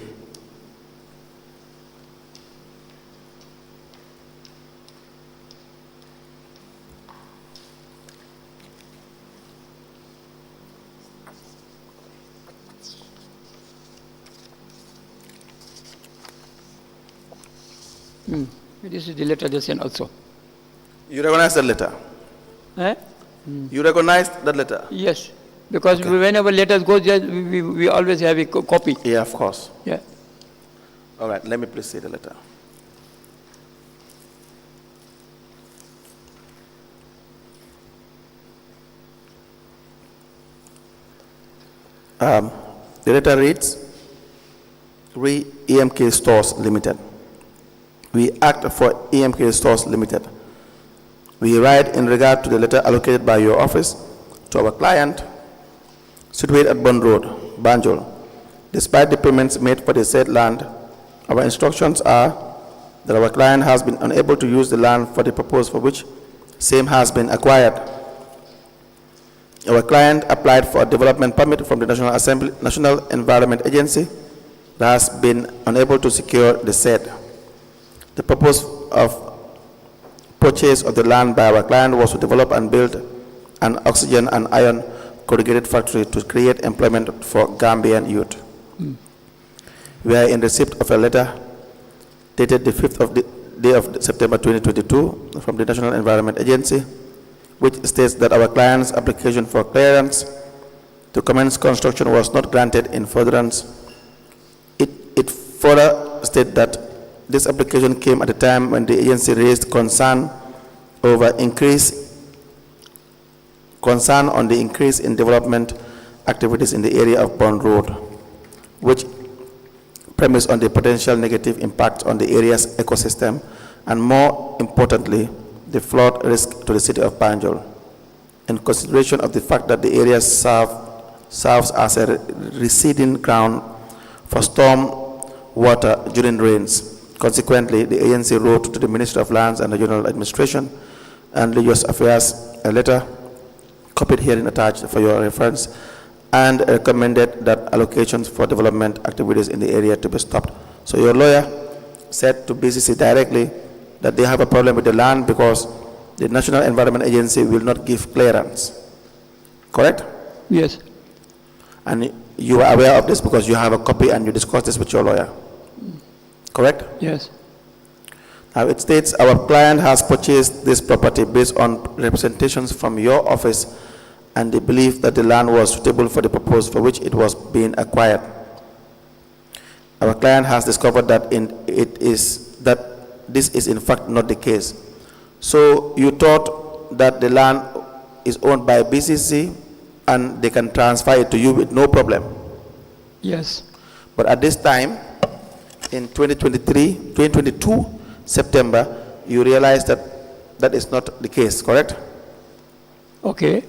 This is the letter they sent also. You recognize that letter? Eh? You recognize that letter? Yes, because whenever letters go there, we always have a copy. Yeah, of course. Yeah. All right, let me please see the letter. The letter reads, EMK Stores Limited. We act for EMK Stores Limited. We write in regard to the letter allocated by your office to our client, situated at Bond Road, Banjul. Despite the payments made for the said land, our instructions are that our client has been unable to use the land for the purpose for which same has been acquired. Our client applied for a development permit from the National Environment Agency that has been unable to secure the said. The purpose of purchase of the land by our client was to develop and build an oxygen and iron corrugated factory to create employment for Gambian youth. We are in receipt of a letter dated the 5th of the day of September 2022 from the National Environment Agency, which states that our client's application for clearance to commence construction was not granted in furtherance. It further states that this application came at a time when the agency raised concern over increased concern on the increase in development activities in the area of Bond Road, which premise on the potential negative impact on the area's ecosystem, and more importantly, the flood risk to the city of Banjul. In consideration of the fact that the area serves as a receding ground for storm water during rains. Consequently, the agency wrote to the Ministry of Lands and Regional Administration and Religious Affairs a letter, copied herein attached for your reference, and recommended that allocations for development activities in the area to be stopped. So your lawyer said to BCC directly that they have a problem with the land because the National Environment Agency will not give clearance. Correct? Yes. And you are aware of this because you have a copy and you discussed this with your lawyer. Correct? Yes. Now it states our client has purchased this property based on representations from your office and the belief that the land was suitable for the purpose for which it was being acquired. Our client has discovered that this is in fact not the case. So you thought that the land is owned by BCC and they can transfer it to you with no problem. Yes. But at this time, in 2022, September, you realize that that is not the case, correct? Okay.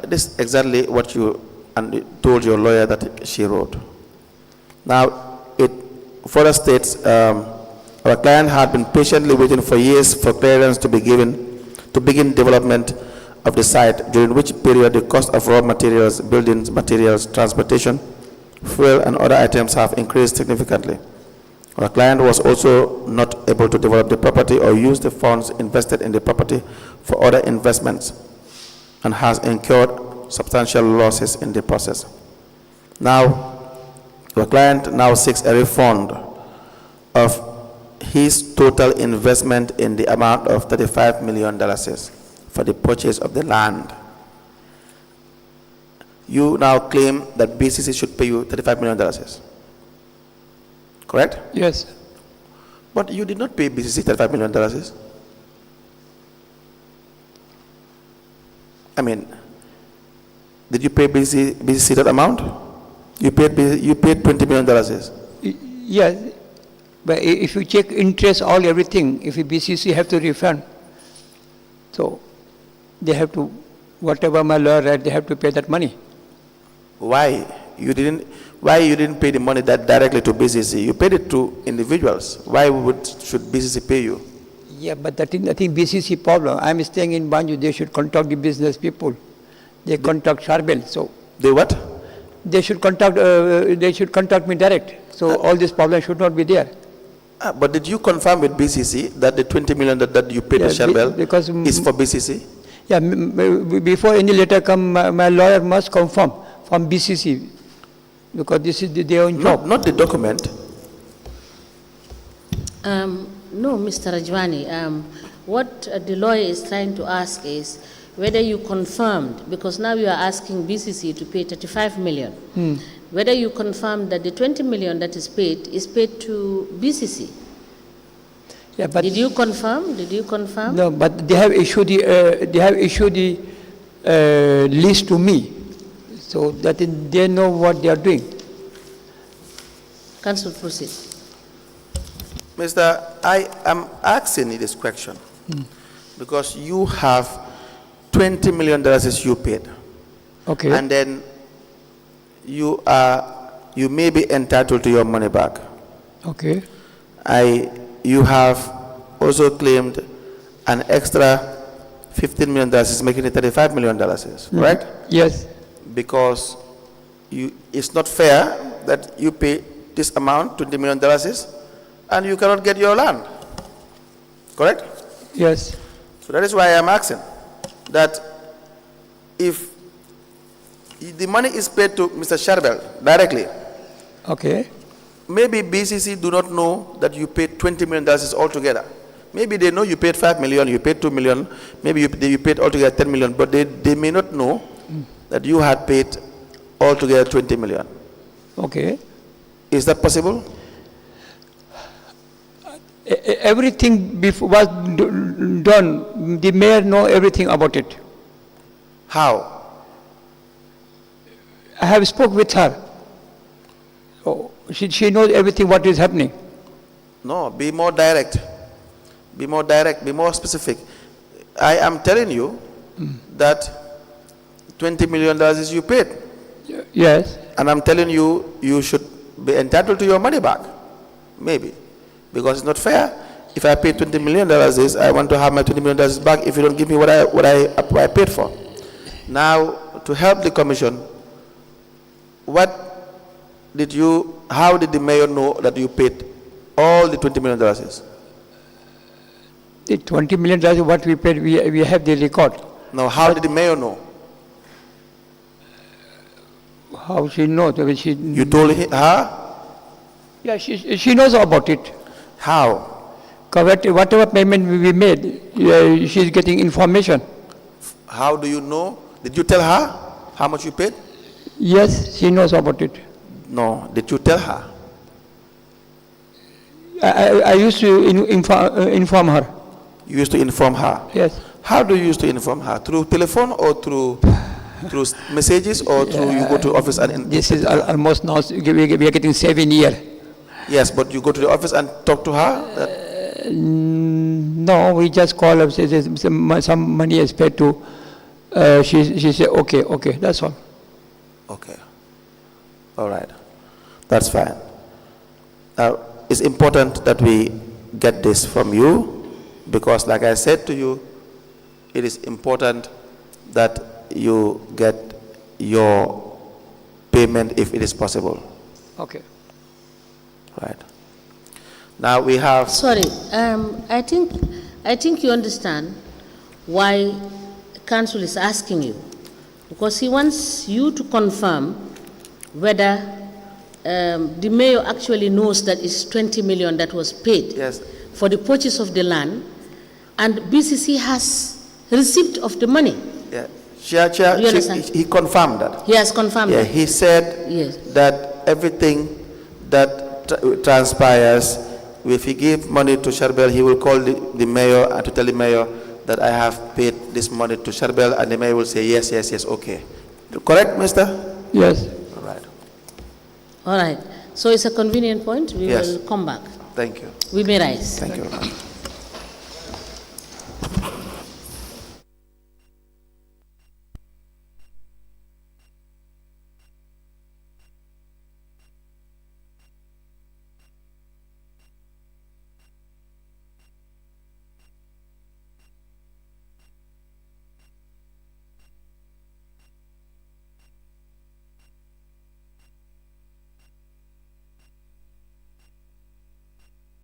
This is exactly what you told your lawyer that she wrote. Now, it further states, our client had been patiently waiting for years for clearance to be given to begin development of the site, during which period the cost of raw materials, buildings, materials, transportation, fuel, and other items have increased significantly. Our client was also not able to develop the property or use the funds invested in the property for other investments and has incurred substantial losses in the process. Now, our client now seeks a refund of his total investment in the amount of $35 million for the purchase of the land. You now claim that BCC should pay you $35 million. Correct? Yes. But you did not pay BCC $35 million. I mean, did you pay BCC that amount? You paid $20 million. Yes. But if you check interest, everything, if BCC have to refund, so they have to, whatever my lawyer read, they have to pay that money. Why you didn't pay the money that directly to BCC? You paid it to individuals. Why should BCC pay you? Yeah, but I think BCC problem. I'm staying in Banjul. They should contact the business people. They contact Charbel. So they what? They should contact. They should contact me direct. So all this problem should not be there. But did you confirm with BCC that the $20 million that you paid to Charbel is for BCC? Yeah. Before any letter come, my lawyer must confirm from BCC, because this is their own job. Not the document. No, Mr. Rajuani. What the lawyer is trying to ask is whether you confirmed, because now you are asking BCC to pay $35 million, whether you confirmed that the $20 million that is paid to BCC. Yeah, but did you confirm? Did you confirm? No, but they have issued the list to me, so that they know what they are doing. Council, proceed. Mr. I am asking you this question because you have $20 million you paid. Okay. And then you may be entitled to your money back. Okay. You have also claimed an extra $15 million, making it $35 million, right? Yes. Because it's not fair that you pay this amount, $20 million, and you cannot get your land. Correct? Yes. So that is why I am asking that if the money is paid to Mr. Charbel directly, okay, maybe BCC do not know that you paid $20 million altogether. Maybe they know you paid $5 million, you paid $2 million, maybe you paid altogether $10 million, but they may not know that you had paid altogether $20 million. Okay. Is that possible? Everything before was done. The mayor know everything about it. How? I have spoke with her. So she knows everything what is happening. No, be more direct. Be more direct, be more specific. I am telling you that $20 million is you paid. Yes. And I'm telling you, you should be entitled to your money back. Maybe. Because it's not fair. If I pay $20 million, I want to have my $20 million back if you don't give me what I paid for. Now, to help the commission, how did the mayor know that you paid all the $20 million? The $20 million what we paid, we have the record. Now, how did the mayor know? How she knows? You told her? Yeah, she knows about it. How? Whatever payment we made, she's getting information. How do you know? Did you tell her how much you paid? Yes, she knows about it. No. Did you tell her? I used to inform her. You used to inform her? Yes. How do you used to inform her? Through telephone or through messages or through you go to office and... This is almost now, we are getting 7 years. Yes, but you go to the office and talk to her? No, we just call her, say some money is paid to, she said, okay, that's all. Okay. All right. That's fine. It's important that we get this from you because, like I said to you, it is important that you get your payment if it is possible. Okay. Right. Now we have... Sorry, I think you understand why council is asking you, because he wants you to confirm whether the mayor actually knows that it's 20 million that was paid for the purchase of the land, and BCC has receipt of the money. Yeah. He confirmed that. He has confirmed that. He said that everything that transpires, if he give money to Charbel, he will call the mayor and to tell the mayor that I have paid this money to Charbel, and the mayor will say yes, okay. Correct, mister? Yes. All right. All right. So it's a convenient point. We will come back. Thank you. We may rise. Thank you.